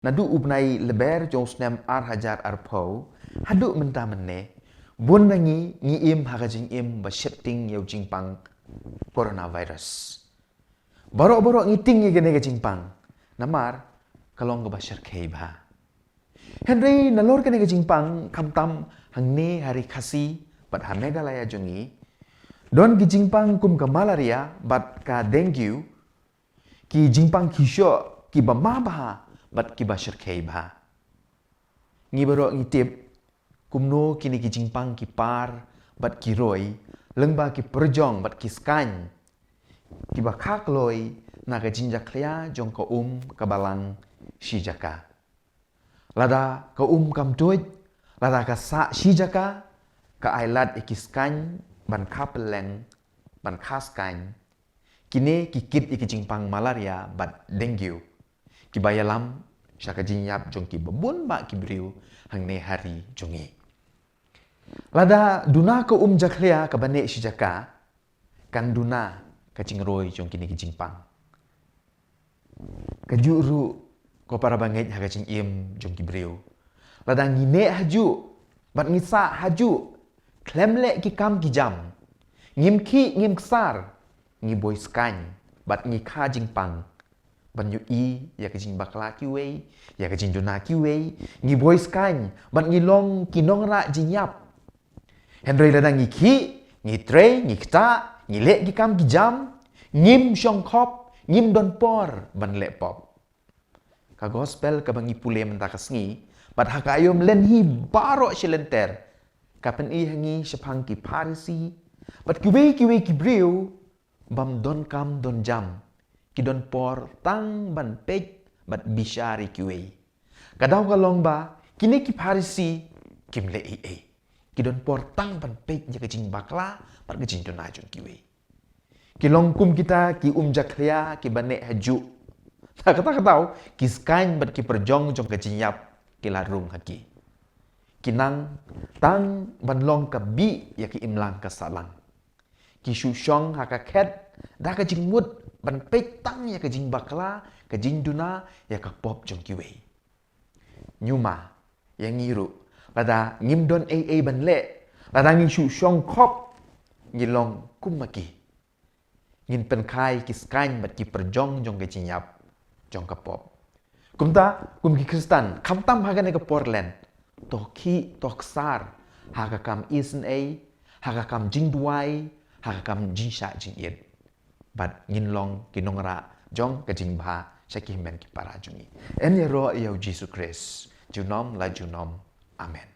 Nadu ubnai leber jong snem ar hajar ar pau, hadu menta mene, bun nangi ngi im hakajing im ba setting yau jingpang coronavirus. Borok-borok ngiting ye gene jingpang, namar kalong ga bashar ba. Henry nalor kene jingpang kamtam hangne hari khasi bat ha Meghalaya jongi, don ki jingpang kum ka malaria bat ka dengue, ki jingpang kisho ki ba mabaha bat ki bashar ba. Ngi borok ngitip kumno kini ki jingpang ki par bat ki roi, lengba ki perjong bat ki skany, ki ba khak loi na ka jinjak lea jong ka ka balang si jaka. Lada ka kam tuj, lada ka sa si jaka, ka ailat iki skany ban ka peleng, ban ka skany, kini ki kit iki jingpang malaria bat dengue, ki bayalam syaka jinyap jong ki babun ba ki briu hang ne hari jongi. Lada duna ka jaklea ka bane si jaka, kan duna ka cingroi jong kini ki jingpang. Ka juru ko para banget ha ka cing im jong ki briu. Lada ngine haju, bat ngisa haju, klemle ki kam ki jam, ngim ki ngim ksar, ngi boy skany, bat ngi ka jingpang, ban yu i ya ka jing bakla ki wei, ya ka jing duna ki wei, ngi boy skany, bat ngi long ki nong ra jinyap. Henry lada ngi ki, ngi tre, ngi kta, ngi le ki kam ki jam, ngim syong kop, ngim don por, ban le pop. Ka gospel ka bangi pule mentakas ngi, bat hakayom len hi baro silenter, kapan i hangi sepang ki parisi, bat kiwe ki briu, bam don kam don jam, ki don por tang ban pej, bat bishari kiwe. Kadaw kalong ba, kini ki parisi, kim le i. Ki don por tang ban pej ya kejing bakla, bat kejing don ajun kiwe. Ki longkum kita ki jaklea ki bane haju. Tak kata ki skany bat ki perjong jong kejinyap ki larung haki. Kinang tang ban long ka bi ya ki imlang ka salang. Ki shushong haka ket da ka jing mut ban pej tang ya ka jing bakla, ka jing duna ya ka pop jong kiwe. Nyuma yang ngiru lada ngim don ban le, lada ngin shushong kop ngilong kumaki. Ngin penkai ki skany bat ki perjong jong kejinyap jong ka pop. Kum ki Kristan, kam tam haga ne ka porlen. Toki toksar, haga kam isen haga kam jing duai, haga kam jing sha jing yed. Bat ngin long kinongra jong ka jing ba, syaki men ki para jungi. En ya ro ya Jesus Christ. Junom la junom. Amen.